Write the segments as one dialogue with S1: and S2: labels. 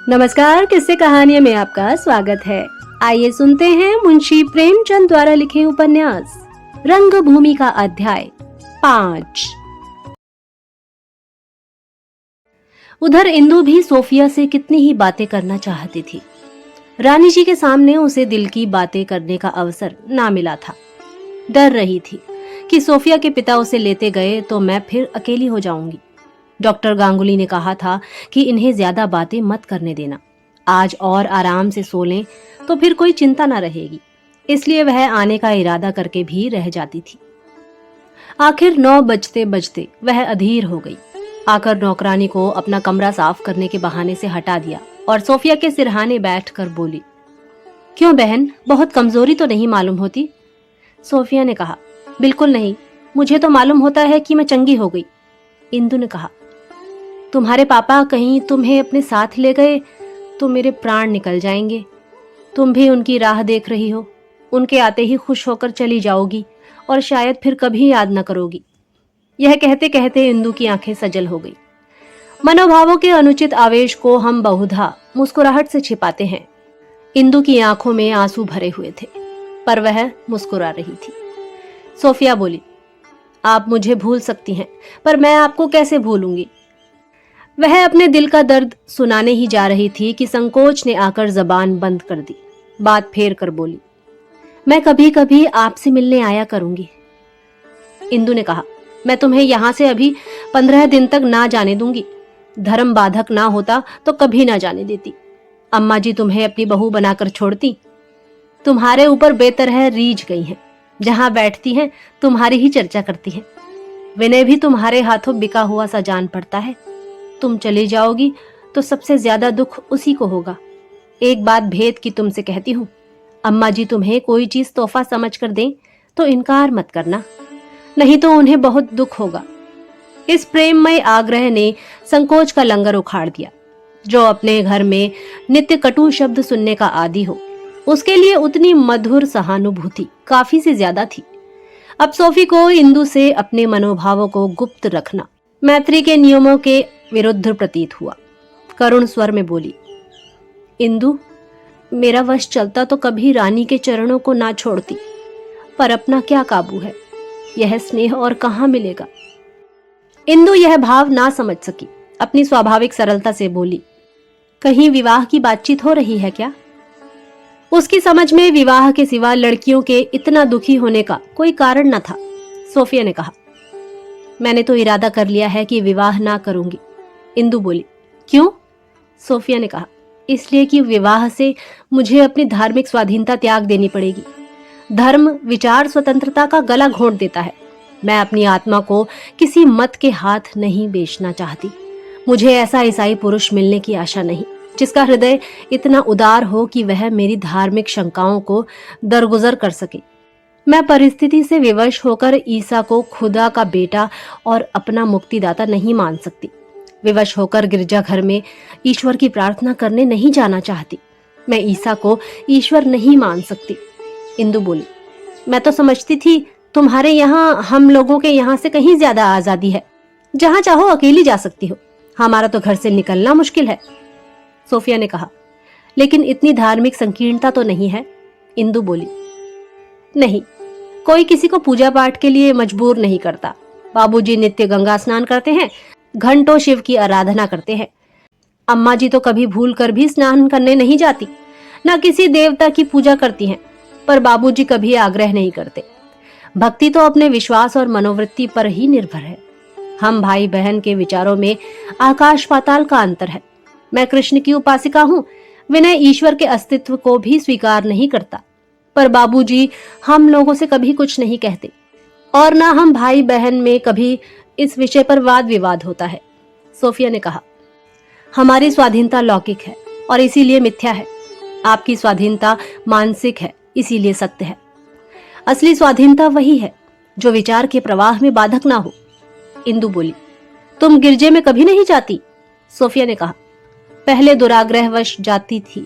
S1: नमस्कार, किस्से कहानियों में आपका स्वागत है। आइए सुनते हैं मुंशी प्रेमचंद द्वारा लिखे उपन्यास रंगभूमि का अध्याय 5। उधर इंदु भी सोफिया से कितनी ही बातें करना चाहती थी। रानी जी के सामने उसे दिल की बातें करने का अवसर ना मिला था। डर रही थी कि सोफिया के पिता उसे लेते गए तो मैं फिर अकेली हो जाऊंगी। डॉक्टर गांगुली ने कहा था कि इन्हें ज्यादा बातें मत करने देना, आज और आराम से सो लें तो फिर कोई चिंता न रहेगी। इसलिए वह आने का इरादा करके भी रह जाती थी। आखिर 9 बजते बजते वह अधीर हो गई। आकर नौकरानी को अपना कमरा साफ करने के बहाने से हटा दिया और सोफिया के सिरहाने बैठकर बोली, क्यों बहन, बहुत कमजोरी तो नहीं मालूम होती? सोफिया ने कहा, बिल्कुल नहीं, मुझे तो मालूम होता है कि मैं चंगी हो गई। इंदु ने कहा, तुम्हारे पापा कहीं तुम्हें अपने साथ ले गए तो मेरे प्राण निकल जाएंगे। तुम भी उनकी राह देख रही हो, उनके आते ही खुश होकर चली जाओगी और शायद फिर कभी याद न करोगी। यह कहते कहते इंदु की आंखें सजल हो गई। मनोभावों के अनुचित आवेश को हम बहुधा मुस्कुराहट से छिपाते हैं। इंदु की आंखों में आंसू भरे हुए थे, पर वह मुस्कुरा रही थी। सोफिया बोली, आप मुझे भूल सकती हैं, पर मैं आपको कैसे भूलूंगी? वह अपने दिल का दर्द सुनाने ही जा रही थी कि संकोच ने आकर जबान बंद कर दी। बात फेर कर बोली, मैं कभी कभी आपसे मिलने आया करूंगी। इंदु ने कहा, मैं तुम्हें यहां से अभी 15 दिन तक ना जाने दूंगी। धर्म बाधक ना होता तो कभी ना जाने देती। अम्मा जी तुम्हें अपनी बहू बनाकर छोड़ती, तुम्हारे ऊपर बेतरह रीझ गई हैं। जहां बैठती हैं तुम्हारी ही चर्चा करती हैं। विनय भी तुम्हारे हाथों बिका हुआ सा जान पड़ता है। तुम चली जाओगी तो सबसे ज्यादा दुख उसी को होगा। एक बात भेद की तुमसे कहती हूँ, अम्मा जी तुम्हें कोई चीज तोहफा समझ कर दें तो इनकार मत करना, नहीं तो उन्हें बहुत दुख होगा। इस प्रेममय आग्रह ने संकोच का लंगर उखाड़ दिया। जो अपने घर में नित्य कटु शब्द सुनने का आदी हो, उसके लिए उतनी मधुर सहानुभूति काफी से ज्यादा थी। अब सोफी को इंदु से अपने मनोभावों को गुप्त रखना मैत्री के नियमों के विरुद्ध प्रतीत हुआ। करुण स्वर में बोली, इंदु, मेरा वश चलता तो कभी रानी के चरणों को ना छोड़ती, पर अपना क्या काबू है, यह स्नेह और कहां मिलेगा? इंदु यह भाव ना समझ सकी। अपनी स्वाभाविक सरलता से बोली, कहीं विवाह की बातचीत हो रही है क्या? उसकी समझ में विवाह के सिवा लड़कियों के इतना दुखी होने का कोई कारण न था। सोफिया ने कहा, मैंने तो इरादा कर लिया है कि विवाह ना करूंगी। इंदु बोली, क्यों? सोफिया ने कहा, इसलिए कि विवाह से मुझे अपनी धार्मिक स्वाधीनता त्याग देनी पड़ेगी। धर्म विचार स्वतंत्रता का गला घोंट देता है। मैं अपनी आत्मा को किसी मत के हाथ नहीं बेचना चाहती। मुझे ऐसा ईसाई पुरुष मिलने की आशा नहीं, जिसका हृदय इतना उदार हो कि वह मेरी धार्मिक शंकाओं को दरगुजर कर सके। मैं परिस्थिति से विवश होकर ईसा को खुदा का बेटा और अपना मुक्तिदाता नहीं मान सकती। विवश होकर गिरजाघर में ईश्वर की प्रार्थना करने नहीं जाना चाहती। मैं ईसा को ईश्वर नहीं मान सकती। इंदु बोली, मैं तो समझती थी तुम्हारे यहाँ हम लोगों के यहाँ से कहीं ज्यादा आजादी है। जहाँ चाहो अकेली जा सकती हो, हमारा तो घर से निकलना मुश्किल है। सोफिया ने कहा, लेकिन इतनी धार्मिक संकीर्णता तो नहीं है। इंदु बोली, नहीं, कोई किसी को पूजा पाठ के लिए मजबूर नहीं करता। बाबूजी नित्य गंगा स्नान करते हैं, घंटों शिव की आराधना करते हैं। अम्मा जी तो कभी भूल कर भी स्नान करने नहीं जाती, न किसी देवता की पूजा करती हैं, पर बाबूजी कभी आग्रह नहीं करते। भक्ति तो अपने विश्वास और मनोवृत्ति पर ही निर्भर है। हम भाई बहन के विचारों में आकाश पाताल का अंतर है। मैं कृष्ण की उपासिका हूँ, विनय ईश्वर के अस्तित्व को भी स्वीकार नहीं करता, पर बाबूजी हम लोगों से कभी कुछ नहीं कहते, और ना हम भाई बहन में कभी इस विषय पर वाद विवाद होता है। सोफिया ने कहा, हमारी स्वाधीनता लौकिक है और इसीलिए मिथ्या है। आपकी स्वाधीनता मानसिक है, इसीलिए सत्य है। असली स्वाधीनता वही है जो विचार के प्रवाह में बाधक ना हो। इंदु बोली, तुम गिरजे में कभी नहीं जाती? सोफिया ने कहा, पहले दुराग्रहवश जाती थी,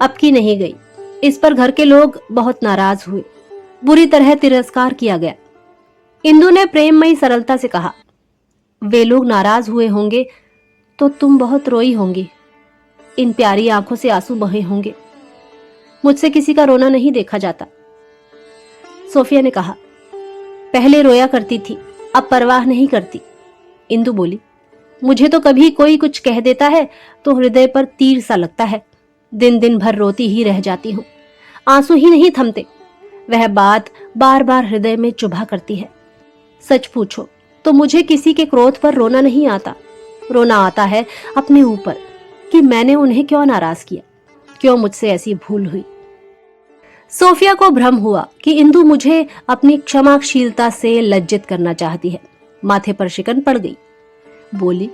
S1: अब की नहीं गई। इस पर घर के लोग बहुत नाराज हुए, बुरी तरह तिरस्कार किया गया। इंदु ने प्रेममयी सरलता से कहा, वे लोग नाराज हुए होंगे तो तुम बहुत रोई होंगी। इन प्यारी आंखों से आंसू बहे होंगे। मुझसे किसी का रोना नहीं देखा जाता। सोफिया ने कहा, पहले रोया करती थी, अब परवाह नहीं करती। इंदु बोली, मुझे तो कभी कोई कुछ कह देता है तो हृदय पर तीर सा लगता है। दिन दिन भर रोती ही रह जाती हूँ, आंसू ही नहीं थमते। वह बात बार बार हृदय में चुभा करती है। सच पूछो तो मुझे किसी के क्रोध पर रोना नहीं आता। रोना आता है अपने ऊपर कि मैंने उन्हें क्यों नाराज किया, क्यों मुझसे ऐसी भूल हुई। सोफिया को भ्रम हुआ कि इंदु मुझे अपनी क्षमाशीलता से लज्जित करना चाहती है। माथे पर शिकन पड़ गई। बोली,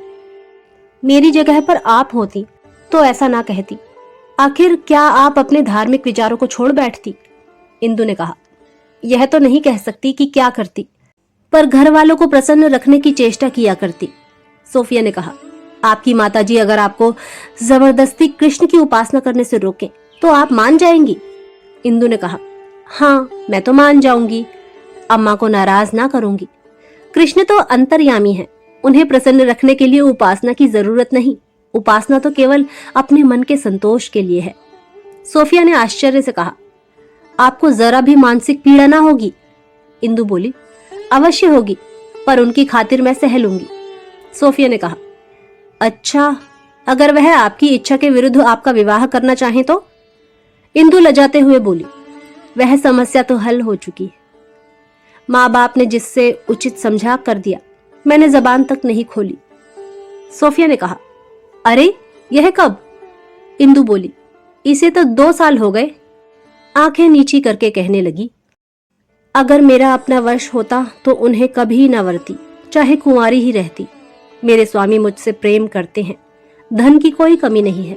S1: मेरी जगह पर आप होती तो ऐसा ना कहती। आखिर क्या आप अपने धार्मिक विचारों को छोड़ बैठती? इंदु ने कहा, यह तो नहीं कह सकती कि क्या करती, पर घर वालों को प्रसन्न रखने की चेष्टा किया करती। सोफिया ने कहा, आपकी माताजी अगर आपको जबरदस्ती कृष्ण की उपासना करने से रोकें तो आप मान जाएंगी? इंदु ने कहा, हाँ, मैं तो मान जाऊंगी। अम्मा को नाराज ना करूंगी। कृष्ण तो अंतर्यामी हैं, उन्हें प्रसन्न रखने के लिए उपासना की जरूरत नहीं। उपासना तो केवल अपने मन के संतोष के लिए है। सोफिया ने आश्चर्य से कहा, आपको जरा भी मानसिक पीड़ा ना होगी? इंदु बोली, अवश्य होगी, पर उनकी खातिर मैं सह लूंगी। सोफिया ने कहा, अच्छा, अगर वह आपकी इच्छा के विरुद्ध आपका विवाह करना चाहें तो? इंदु लजाते हुए बोली, वह समस्या तो हल हो चुकी है। माँ बाप ने जिससे उचित समझा कर दिया, मैंने जबान तक नहीं खोली। सोफिया ने कहा, अरे यह कब? इंदु बोली, इसे तो 2 साल हो गए। आंखें नीची करके कहने लगी, अगर मेरा अपना वश होता तो उन्हें कभी न वरती, चाहे कुंवारी ही रहती। मेरे स्वामी मुझसे प्रेम करते हैं, धन की कोई कमी नहीं है,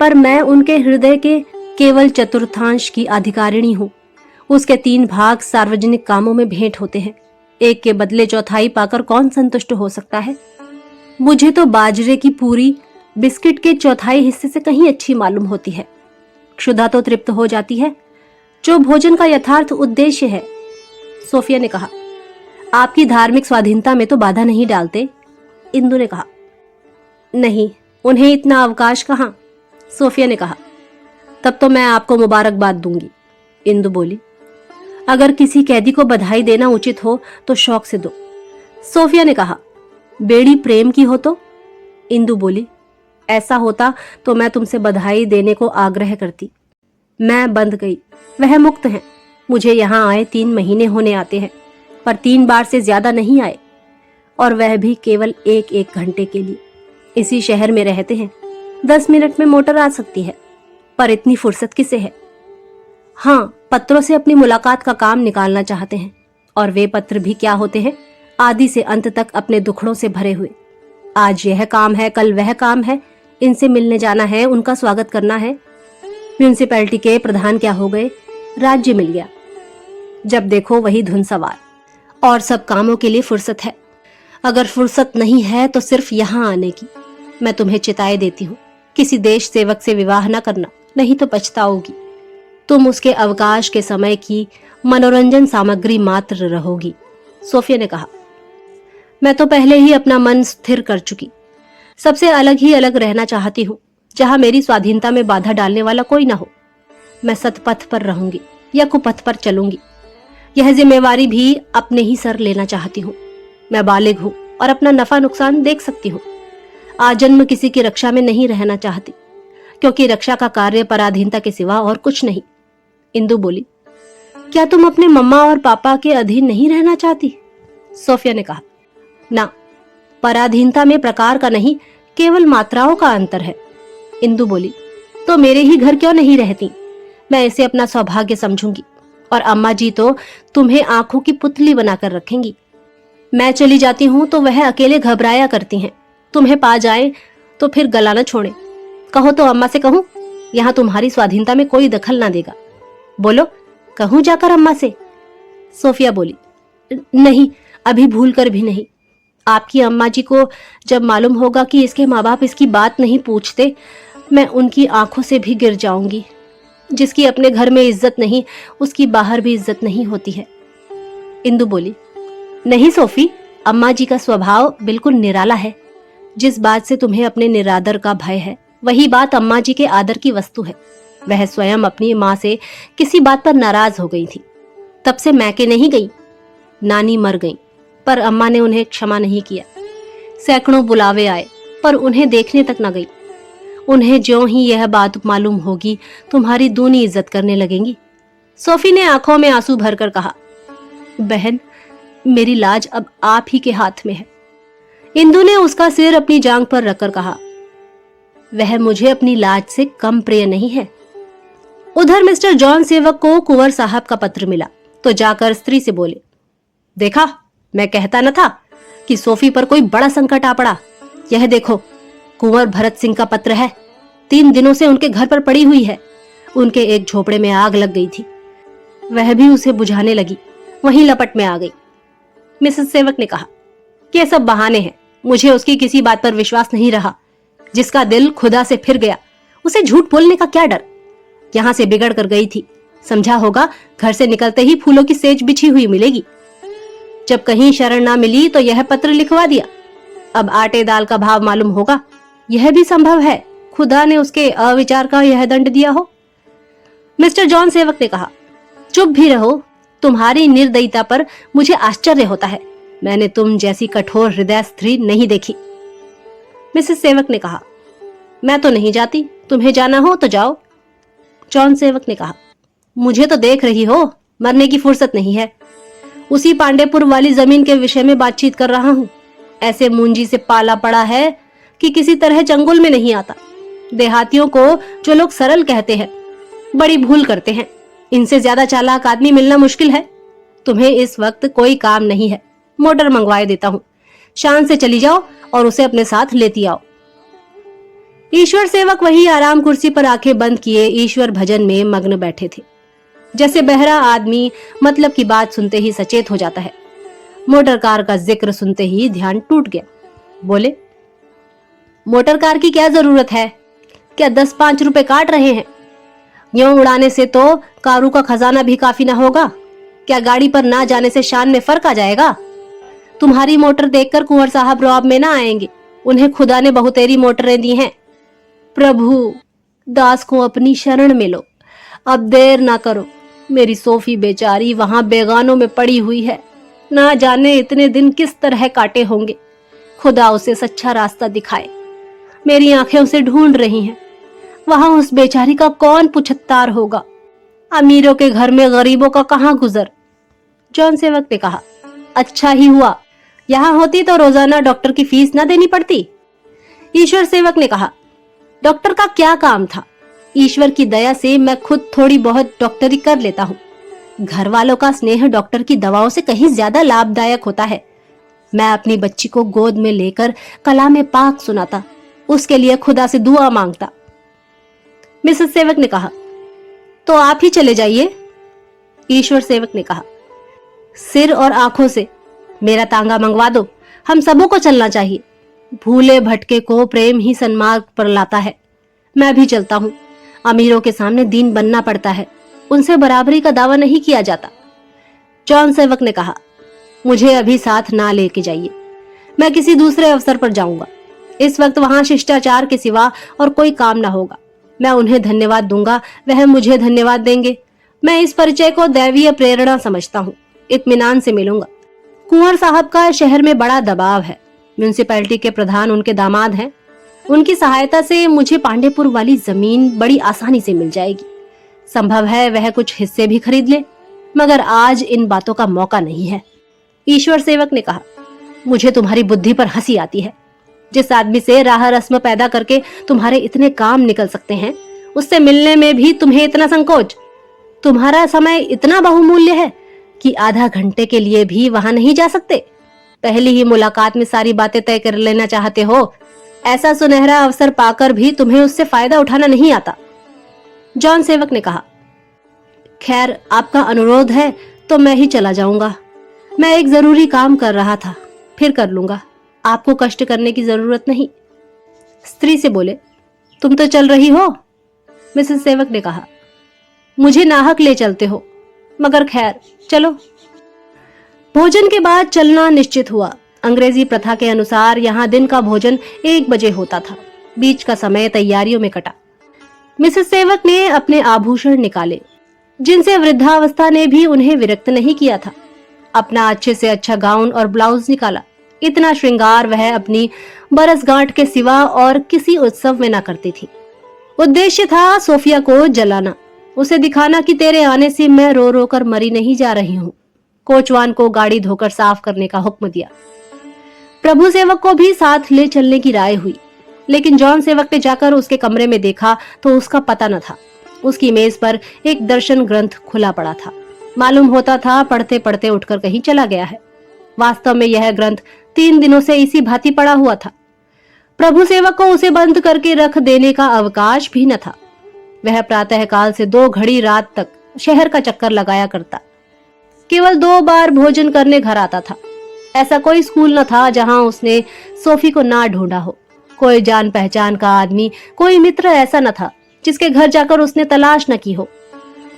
S1: पर मैं उनके हृदय के केवल चतुर्थांश की अधिकारिणी हूँ। उसके 3 भाग सार्वजनिक कामों में भेंट होते हैं। एक के बदले चौथाई पाकर कौन संतुष्ट हो सकता है? मुझे तो बाजरे की पूरी बिस्किट के चौथाई हिस्से से कहीं अच्छी मालूम होती है। क्षुधा तो तृप्त हो जाती है, जो भोजन का यथार्थ उद्देश्य है। सोफिया ने कहा, आपकी धार्मिक स्वाधीनता में तो बाधा नहीं डालते? इंदु ने कहा, नहीं, उन्हें इतना अवकाश कहां। सोफिया ने कहा, तब तो मैं आपको मुबारकबाद दूंगी। इंदु बोली, अगर किसी कैदी को बधाई देना उचित हो तो शौक से दो। सोफिया ने कहा, बेड़ी प्रेम की हो तो? इंदु बोली, ऐसा होता तो मैं तुमसे बधाई देने को आग्रह करती। मैं बंध गई, वह मुक्त हैं। मुझे यहाँ आए 3 महीने होने आते हैं, पर 3 बार से ज्यादा नहीं आए, और वह भी केवल 1-1 घंटे के लिए। इसी शहर में रहते हैं, 10 मिनट में मोटर आ सकती है, पर इतनी फुर्सत किसे है? हाँ, पत्रों से अपनी मुलाकात का काम निकालना चाहते हैं, और वे पत्र भी क्या होते हैं, आदि से अंत तक अपने दुखड़ों से भरे हुए। आज यह काम है, कल वह काम है, इनसे मिलने जाना है, उनका स्वागत करना है। म्यूनिसिपैलिटी के प्रधान क्या हो गए, राज्य मिल गया। जब देखो वही धुन सवार, और सब कामों के लिए फुर्सत है। अगर फुर्सत नहीं है तो सिर्फ यहाँ आने की। मैं तुम्हें चिताए देती हूँ, किसी देश सेवक से विवाह न करना, नहीं तो पछताओगी। तुम उसके अवकाश के समय की मनोरंजन सामग्री मात्र रहोगी। सोफिया ने कहा, मैं तो पहले ही अपना मन स्थिर कर चुकी। सबसे अलग ही अलग रहना चाहती हूँ, जहाँ मेरी स्वाधीनता में बाधा डालने वाला कोई ना हो। मैं सतपथ पर रहूंगी या कुपथ पर चलूंगी, यह जिम्मेवारी भी अपने ही सर लेना चाहती हूँ। मैं बालिग हूँ और अपना नफा नुकसान देख सकती हूँ। आजन्म किसी की रक्षा में नहीं रहना चाहती, क्योंकि रक्षा का कार्य पराधीनता के सिवा और कुछ नहीं। इंदु बोली, क्या तुम अपने मम्मा और पापा के अधीन नहीं रहना चाहती? सोफिया ने कहा, ना, पराधीनता में प्रकार का नहीं, केवल मात्राओं का अंतर है। इंदु बोली, तो मेरे ही घर क्यों नहीं रहती? मैं इसे अपना सौभाग्य समझूंगी, और अम्मा जी तो तुम्हें आंखों की पुतली बनाकर रखेंगी। मैं चली जाती हूँ तो वह अकेले घबराया करती हैं। तुम्हें पा जाए तो फिर गला न छोड़े। कहो तो अम्मा से कहूँ, यहाँ तुम्हारी स्वाधीनता में कोई दखल ना देगा। बोलो, कहूँ जाकर अम्मा से? सोफिया बोली, नहीं, अभी भूल कर भी नहीं। आपकी अम्मा जी को जब मालूम होगा कि इसके माँ बाप इसकी बात नहीं पूछते, मैं उनकी आंखों से भी गिर जाऊंगी। जिसकी अपने घर में इज्जत नहीं, उसकी बाहर भी इज्जत नहीं होती है। इंदु बोली, नहीं सोफी, अम्मा जी का स्वभाव बिल्कुल निराला है। जिस बात से तुम्हें अपने निरादर का भय है, वही बात अम्मा जी के आदर की वस्तु है। वह स्वयं अपनी माँ से किसी बात पर नाराज हो गई थी। तब से मैके नहीं गई। नानी मर गई, पर अम्मा ने उन्हें क्षमा नहीं किया। सैकड़ों बुलावे आए, पर उन्हें देखने तक न गई। उन्हें ज्यों ही यह बात मालूम होगी, तुम्हारी दूनी इज्जत करने लगेंगी। सोफी ने आंखों में आंसू भरकर कहा, बहन, मेरी लाज अब आप ही के हाथ में है। इंदु ने उसका सिर अपनी जांघ पर रखकर कहा, वह मुझे अपनी लाज से कम प्रिय नहीं है। उधर मिस्टर जॉन सेवक को कुंवर साहब का पत्र मिला तो जाकर स्त्री से बोले, देखा, मैं कहता न था कि सोफी पर कोई बड़ा संकट आ पड़ा। यह देखो, कुंवर भरत सिंह का पत्र है। 3 दिनों से उनके घर पर पड़ी हुई है। उनके एक झोपड़े में आग लग गई थी, वह भी उसे बुझाने लगी, वहीं लपट में आ गई। मिसेस सेवक ने कहा, ये सब बहाने हैं, मुझे उसकी किसी बात पर विश्वास नहीं रहा। जिसका दिल खुदा से फिर गया, उसे झूठ बोलने का क्या डर। यहां से बिगड़ कर गई थी, समझा होगा घर से निकलते ही फूलों की सेज बिछी हुई मिलेगी। जब कहीं शरण ना मिली तो यह पत्र लिखवा दिया। अब आटे दाल का भाव मालूम होगा। यह भी संभव है खुदा ने उसके अविचार का यह दंड दिया हो। मिस्टर जॉन सेवक ने कहा, चुप भी रहो, तुम्हारी निर्दयता पर मुझे आश्चर्य होता है। मैंने तुम जैसी कठोर हृदय स्त्री नहीं देखी। मिसेस सेवक ने कहा, मैं तो नहीं जाती, तुम्हें जाना हो तो जाओ। जॉन सेवक ने कहा, मुझे तो देख रही हो, मरने की फुर्सत नहीं है। उसी पांडेपुर वाली जमीन के विषय में बातचीत कर रहा हूँ। ऐसे मुंजी से पाला पड़ा है कि किसी तरह चंगुल में नहीं आता। देहातियों को जो लोग सरल कहते हैं, बड़ी भूल करते हैं। इनसे ज्यादा चालाक आदमी मिलना मुश्किल है। तुम्हें इस वक्त कोई काम नहीं है, मोटर मंगवाए देता हूँ। शान से चली जाओ और उसे अपने साथ लेती आओ। ईश्वर सेवक वही आराम कुर्सी पर आंखें बंद किए ईश्वर भजन में मग्न बैठे थे। जैसे बहरा आदमी मतलब की बात सुनते ही सचेत हो जाता है। मोटर कार का जिक्र सुनते ही ध्यान टूट गया। बोले, मोटर कार की क्या जरूरत है? क्या 10-5 रुपए काट रहे हैं? यूं उड़ाने से तो कारों का खजाना भी काफी ना होगा। क्या गाड़ी पर ना जाने से शान में फर्क आ जाएगा? तुम्हारी मोटर देखकर कुंवर साहब रौब में ना आएंगे। उन्हें खुदा ने बहुतेरी मोटरें दी हैं। प्रभु, दास को अपनी शरण में लो, अब देर ना करो। मेरी सोफी बेचारी वहां बेगानों में पड़ी हुई है। ना जाने इतने दिन किस तरह काटे होंगे। खुदा उसे सच्चा रास्ता दिखाए। मेरी आंखें उसे ढूंढ रही हैं। वहां उस बेचारी का कौन पुछत्तार होगा। अमीरों के घर में गरीबों का कहां गुजर। जॉन सेवक ने कहा, अच्छा ही हुआ, यहां होती तो रोजाना डॉक्टर की फीस ना देनी पड़ती। ईश्वर सेवक ने कहा, डॉक्टर का क्या काम था? ईश्वर की दया से मैं खुद थोड़ी बहुत डॉक्टरी कर लेता हूँ। घर वालों का स्नेह डॉक्टर की दवाओं से कहीं ज्यादा लाभदायक होता है। मैं अपनी बच्ची को गोद में लेकर कलाम पाक सुनाता, उसके लिए खुदा से दुआ मांगता। मिसेस सेवक ने कहा, तो आप ही चले जाइए। ईश्वर सेवक ने कहा, सिर और आंखों से मेरा तांगा मंगवा दो। हम सबों को चलना चाहिए। भूले भटके को प्रेम ही सन्मार्ग पर लाता है। मैं भी चलता हूँ। अमीरों के सामने दीन बनना पड़ता है, उनसे बराबरी का दावा नहीं किया जाता। जॉन सेवक ने कहा, मुझे अभी साथ ना लेके जाइए, मैं किसी दूसरे अवसर पर जाऊंगा। इस वक्त वहां शिष्टाचार के सिवा और कोई काम ना होगा। मैं उन्हें धन्यवाद दूंगा, वह मुझे धन्यवाद देंगे। मैं इस परिचय को दैवीय प्रेरणा समझता हूँ। इत्मीनान से मिलूंगा। कुंवर साहब का शहर में बड़ा दबाव है। म्यूनिसिपैलिटी के प्रधान उनके दामाद हैं। उनकी सहायता से मुझे पांडेपुर वाली जमीन बड़ी आसानी से मिल जाएगी। संभव है वह कुछ हिस्से भी खरीद ले, मगर आज इन बातों का मौका नहीं है। ईश्वर सेवक ने कहा, मुझे तुम्हारी बुद्धि पर हंसी आती है। जिस आदमी से राह रस्म पैदा करके तुम्हारे इतने काम निकल सकते हैं, उससे मिलने में भी तुम्हें इतना संकोच। तुम्हारा समय इतना बहुमूल्य है कि आधा घंटे के लिए भी वहां नहीं जा सकते। पहली ही मुलाकात में सारी बातें तय कर लेना चाहते हो। ऐसा सुनहरा अवसर पाकर भी तुम्हें उससे फायदा उठाना नहीं आता। जॉन सेवक ने कहा, खैर आपका अनुरोध है तो मैं ही चला जाऊंगा। मैं एक जरूरी काम कर रहा था, फिर कर लूंगा। आपको कष्ट करने की जरूरत नहीं। स्त्री से बोले, तुम तो चल रही हो? मिसेस सेवक ने कहा, मुझे नाहक ले चलते हो, मगर खैर चलो। भोजन के बाद चलना निश्चित हुआ। अंग्रेजी प्रथा के अनुसार यहाँ दिन का भोजन 1 बजे होता था। बीच का समय तैयारियों में कटा। मिसेस सेवक ने अपने आभूषण निकाले, जिनसे वृद्धावस्था ने भी उन्हें विरक्त नहीं किया था। अपना अच्छे से अच्छा गाउन और ब्लाउज निकाला। इतना श्रृंगार वह अपनी बरसगांठ के सिवा और किसी उत्सव में न करती थी। उद्देश्य था सोफिया को जलाना, उसे दिखाना कि तेरे आने से मैं रो रो कर मरी नहीं जा रही हूँ। कोचवान को गाड़ी धोकर साफ करने का हुक्म दिया। प्रभु सेवक को भी साथ ले चलने की राय हुई, लेकिन जॉन सेवक ने जाकर उसके कमरे में देखा तो उसका पता न था। उसकी मेज पर एक दर्शन ग्रंथ खुला पड़ा था। मालूम होता था पढ़ते पढ़ते उठकर कहीं चला गया है। वास्तव में यह ग्रंथ 3 दिनों से इसी भांति पड़ा हुआ था। प्रभु सेवक को उसे बंद करके रख देने का अवकाश भी न था। वह प्रातःकाल से 2 घड़ी रात तक शहर का चक्कर लगाया करता। केवल 2 बार भोजन करने घर आता था। ऐसा कोई स्कूल न था जहां उसने सोफी को ना ढूंढा हो। कोई जान पहचान का आदमी, कोई मित्र ऐसा न था जिसके घर जाकर उसने तलाश न की हो।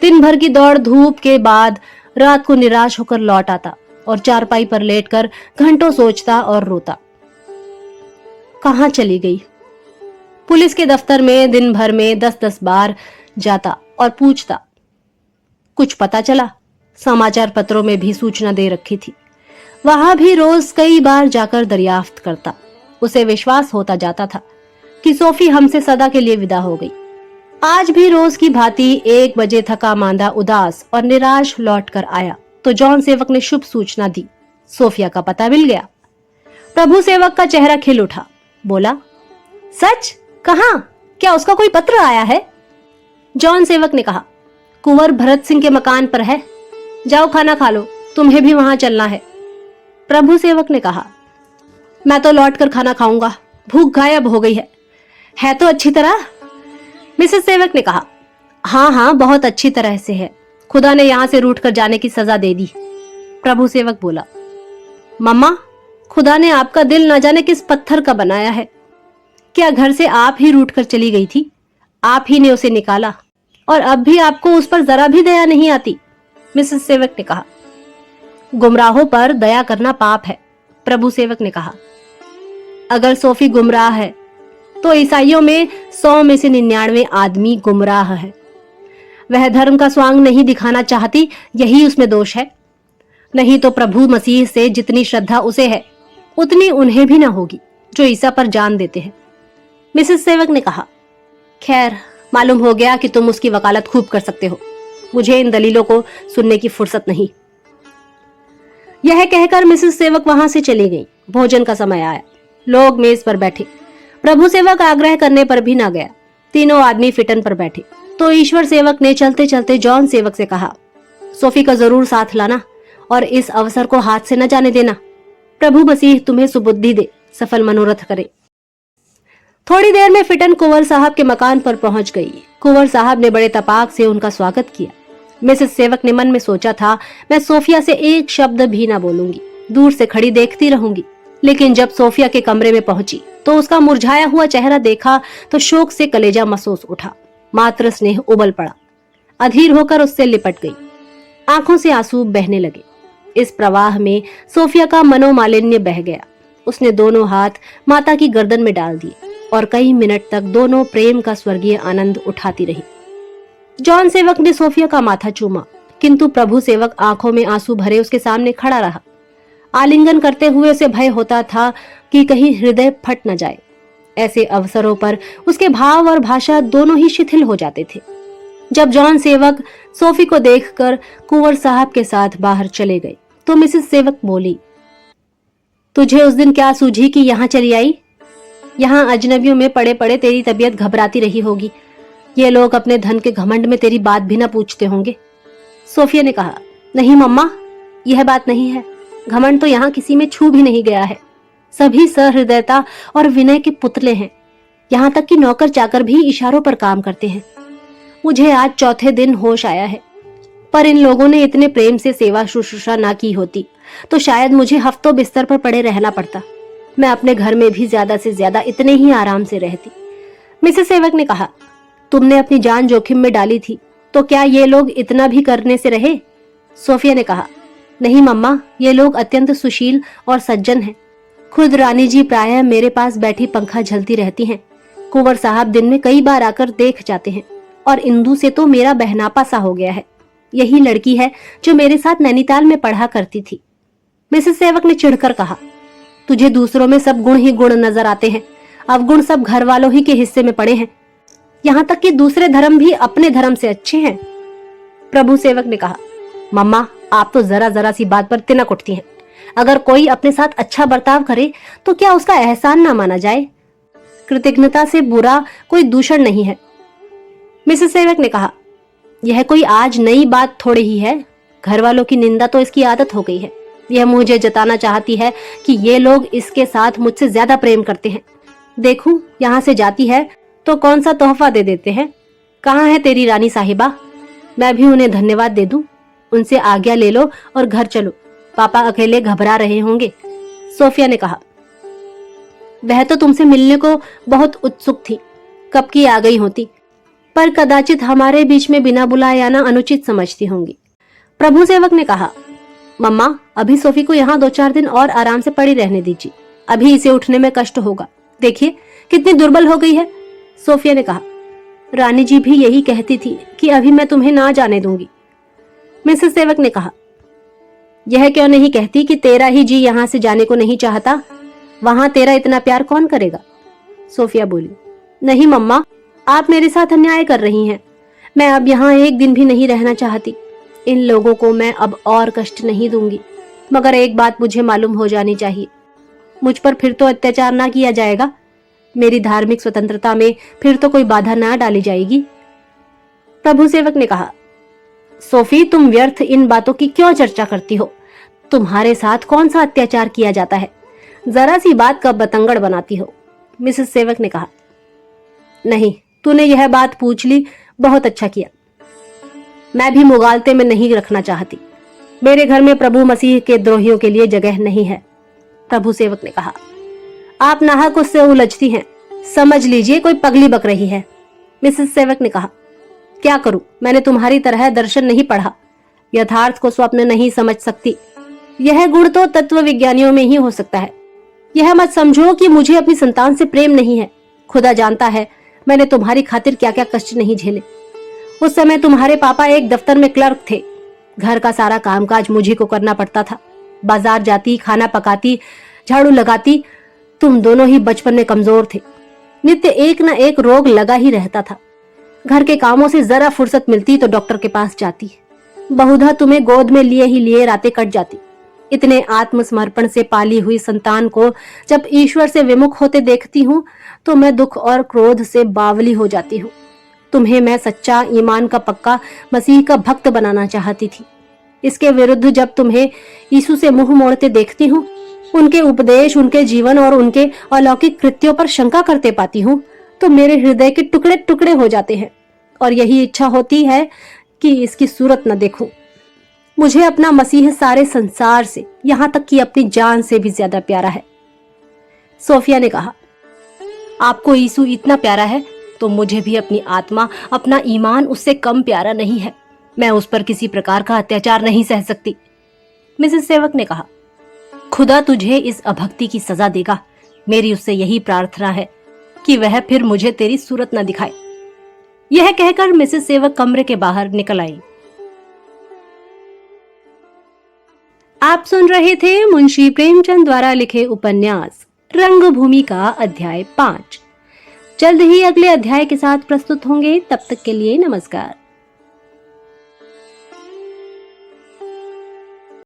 S1: दिन भर की दौड़ धूप के बाद रात को निराश होकर लौट आता और चारपाई पर लेटकर घंटों सोचता और रोता। कहां चली गई? पुलिस के दफ्तर में दिन भर में 10-10 बार जाता और पूछता। कुछ पता चला? समाचार पत्रों में भी सूचना दे रखी थी। वहां भी रोज कई बार जाकर दरियाफ्त करता। उसे विश्वास होता जाता था कि सोफी हमसे सदा के लिए विदा हो गई। आज भी रोज की भांति 1 बजे थका मांदा, उदास और निराश लौट कर आया तो जॉन सेवक ने शुभ सूचना दी। सोफिया का पता मिल गया। प्रभु सेवक का चेहरा खिल उठा। बोला, सच? कहां? क्या उसका कोई पत्र आया है? जॉन सेवक ने कहा, कुंवर भरत सिंह के मकान पर है। जाओ खाना खा लो, तुम्हें भी वहां चलना है। प्रभु सेवक ने कहा, मैं तो लौटकर खाना खाऊंगा, भूख गायब हो गई है तो अच्छी तरह? मिसेस सेवक ने कहा, हाँ हाँ, बहुत अच्छी तरह से है। खुदा ने यहां से रूठ कर जाने की सजा दे दी। प्रभु सेवक बोला, मम्मा, खुदा ने आपका दिल न जाने किस पत्थर का बनाया है। क्या घर से आप ही रूठ कर चली गई थी? आप ही ने उसे निकाला और अब भी आपको उस पर जरा भी दया नहीं आती। मिसेस सेवक ने कहा, गुमराहों पर दया करना पाप है। प्रभु सेवक ने कहा, अगर सोफी गुमराह है तो ईसाइयों में 100 में से 99 आदमी गुमराह है। वह धर्म का स्वांग नहीं दिखाना चाहती, यही उसमें दोष है। नहीं तो प्रभु मसीह से जितनी श्रद्धा उसे है उतनी उन्हें भी न होगी जो ईसा पर जान देते हैं। मिसेस सेवक ने कहा, खैर, मालूम हो गया कि तुम उसकी वकालत खूब कर सकते हो। मुझे इन दलीलों को सुनने की फुर्सत नहीं। यह कहकर मिसेस सेवक वहां से चली गई। भोजन का समय आया। लोग मेज पर बैठे। प्रभु सेवक आग्रह करने पर भी ना गया। तीनों आदमी फिटन पर बैठे तो ईश्वर सेवक ने चलते चलते जॉन सेवक से कहा, सोफी का जरूर साथ लाना और इस अवसर को हाथ से न जाने देना। प्रभु मसीह तुम्हें सुबुद्धि दे, सफल मनोरथ करे। थोड़ी देर में फिटन कुंवर साहब के मकान पर पहुंच गई। कुंवर साहब ने बड़े तपाक से उनका स्वागत किया। मिसेस सेवक ने मन में सोचा था, मैं सोफिया से एक शब्द भी ना बोलूंगी, दूर से खड़ी देखती रहूंगी। लेकिन जब सोफिया के कमरे में पहुंची तो उसका मुरझाया हुआ चेहरा देखा तो शोक से कलेजा महसूस उठा। मात्र स्नेह उबल पड़ा। अधीर होकर उससे लिपट गई। आंखों से आंसू बहने लगे। इस प्रवाह में सोफिया का मनोमालिन्य बह गया। उसने दोनों हाथ माता की गर्दन में डाल दिए और कई मिनट तक दोनों प्रेम का स्वर्गीय आनंद उठाती रही। जॉन सेवक ने सोफिया का माथा चूमा, किंतु प्रभु सेवक आंखों में आंसू भरे उसके सामने खड़ा रहा। आलिंगन करते हुए उसे भय होता था कि कहीं हृदय फट न जाए। ऐसे अवसरों पर उसके भाव और भाषा दोनों ही शिथिल हो जाते थे। जब जॉन सेवक सोफी को देखकर कुंवर साहब के साथ बाहर चले गए तो मिसेस सेवक बोली, तुझे उस दिन क्या सूझी कि यहाँ चली आई? यहाँ अजनबियों में पड़े पड़े तेरी तबीयत घबराती रही होगी। ये लोग अपने धन के घमंड में तेरी बात भी न पूछते होंगे। सोफिया ने कहा, नहीं मम्मा, यह बात नहीं है। घमंड तो यहाँ किसी में छू भी नहीं गया है। सभी सहृदयता और विनय के पुतले हैं। यहाँ तक कि नौकर चाकर भी इशारों पर काम करते हैं। मुझे आज चौथे दिन होश आया है, पर इन लोगों ने इतने प्रेम से सेवा शुश्रूषा ना की होती तो शायद मुझे हफ्तों बिस्तर पर पड़े रहना पड़ता। मैं अपने घर में भी ज्यादा से ज्यादा इतने ही आराम से रहती। मिसेस सेवक ने कहा, तुमने अपनी जान जोखिम में डाली थी तो क्या ये लोग इतना भी करने से रहे? सोफिया ने कहा, नहीं मम्मा, ये लोग अत्यंत सुशील और सज्जन हैं। खुद रानी जी प्रायः मेरे पास बैठी पंखा झलती रहती हैं। कुंवर साहब दिन में कई बार आकर देख जाते हैं और इंदू से तो मेरा बहनापा सा हो गया है। यही लड़की है जो मेरे साथ नैनीताल में पढ़ा करती थी। मिसेस सेवक ने चिढ़कर कहा, तुझे दूसरों में सब गुण ही गुण नजर आते हैं, अवगुण सब घर वालों ही के हिस्से में पड़े हैं। यहाँ तक कि दूसरे धर्म भी अपने धर्म से अच्छे हैं। प्रभु सेवक ने कहा, मम्मा आप तो जरा जरा सी बात पर तिनक उठती हैं। अगर कोई अपने साथ अच्छा बर्ताव करे तो क्या उसका एहसान ना माना जाए? कृतज्ञता से बुरा कोई दूषण नहीं है। मिसेस सेवक ने कहा, यह कोई आज नई बात थोड़ी ही है। घर वालों की निंदा तो इसकी आदत हो गई है। यह मुझे जताना चाहती है कि ये लोग इसके साथ मुझसे ज्यादा प्रेम करते हैं। देखूं यहाँ से जाती है तो कौन सा तोहफा दे देते हैं। कहाँ है तेरी रानी साहिबा? मैं भी उन्हें धन्यवाद दे दूं। उनसे आज्ञा ले लो और घर चलो, पापा अकेले घबरा रहे होंगे। सोफिया ने कहा, वह तो तुमसे मिलने को बहुत उत्सुक थी, कब की आ गई होती, पर कदाचित हमारे बीच में बिना बुलाए आना अनुचित समझती होंगी। प्रभु सेवक ने कहा, मम्मा अभी सोफी को यहाँ 2-4 दिन और आराम से पड़ी रहने दीजिए, अभी इसे उठने में कष्ट होगा। देखिए कितनी दुर्बल हो गई है। सोफिया ने कहा, रानी जी भी यही कहती थी कि अभी मैं तुम्हें ना जाने दूंगी। मिसेस सेवक ने कहा, यह क्यों नहीं कहती कि तेरा ही जी यहाँ से जाने को नहीं चाहता, वहां तेरा इतना प्यार कौन करेगा? सोफिया बोली, नहीं मम्मा आप मेरे साथ अन्याय कर रही हैं। मैं अब यहाँ एक दिन भी नहीं रहना चाहती। इन लोगों को मैं अब और कष्ट नहीं दूंगी, मगर एक बात मुझे मालूम हो जानी चाहिए, मुझ पर फिर तो अत्याचार ना किया जाएगा, मेरी धार्मिक स्वतंत्रता में फिर तो कोई बाधा ना डाली जाएगी। प्रभु सेवक ने कहा, सोफी तुम व्यर्थ इन बातों की क्यों चर्चा करती हो? तुम्हारे साथ कौन सा अत्याचार किया जाता है? जरा सी बात का बतंगड़ बनाती हो। मिसेस सेवक ने कहा, नहीं तूने यह बात पूछ ली, बहुत अच्छा किया। मैं भी मुगालते में नहीं रखना चाहती। मेरे घर में प्रभु मसीह के द्रोहियों के लिए जगह नहीं है। प्रभु सेवक ने कहा, आप नाहक उससे उलझती हैं, समझ लीजिए कोई पगली बक रही है। मिसेस सेवक ने कहा, क्या करूं, मैंने तुम्हारी तरह दर्शन नहीं पढ़ा, यथार्थ को स्वप्न नहीं समझ सकती। यह गुण तो तत्व विज्ञानियों में ही हो सकता है। यह मत समझो कि मुझे अपनी संतान से प्रेम नहीं है। खुदा जानता है मैंने तुम्हारी खातिर क्या क्या कष्ट नहीं झेले। उस समय तुम्हारे पापा एक दफ्तर में क्लर्क थे। घर का सारा कामकाज मुझे को करना पड़ता था। बाजार जाती, खाना पकाती, झाड़ू लगाती। तुम दोनों ही बचपन में कमजोर थे। नित्य एक न एक रोग लगा ही रहता था। घर के कामों से जरा फुर्सत मिलती तो डॉक्टर के पास जाती। बहुधा तुम्हें गोद में लिए ही लिए रातें कट जाती। इतने आत्मसमर्पण से पाली हुई संतान को जब ईश्वर से विमुख होते देखती हूँ तो मैं दुख और क्रोध से बावली हो जाती हूँ। तुम्हें मैं सच्चा, ईमान का पक्का, मसीह का भक्त बनाना चाहती थी। इसके विरुद्ध जब तुम्हें यीशु से मुंह मोड़ते देखती हूँ, उनके उपदेश, उनके जीवन और उनके अलौकिक कृत्यों पर शंका करते पाती हूँ, तो मेरे हृदय के टुकड़े टुकड़े हो जाते हैं और यही इच्छा होती है कि इसकी सूरत न देखूं। मुझे अपना मसीह सारे संसार से, यहाँ तक कि अपनी जान से भी ज्यादा प्यारा है। सोफिया ने कहा, आपको यीशु इतना प्यारा है तो मुझे भी अपनी आत्मा, अपना ईमान उससे कम प्यारा नहीं है। मैं उस पर किसी प्रकार का अत्याचार नहीं सह सकती। मिसेस सेवक ने कहा, खुदा तुझे इस अभक्ति की सजा देगा। मेरी उससे यही प्रार्थना है कि वह फिर मुझे तेरी सूरत न दिखाए। यह कहकर मिसेस सेवक कमरे के बाहर निकल आई। आप सुन रहे थे मुंशी प्रेमचंद द्वारा लिखे उपन्यास रंगभूमि का अध्याय 5। जल्द ही अगले अध्याय के साथ प्रस्तुत होंगे। तब तक के लिए नमस्कार।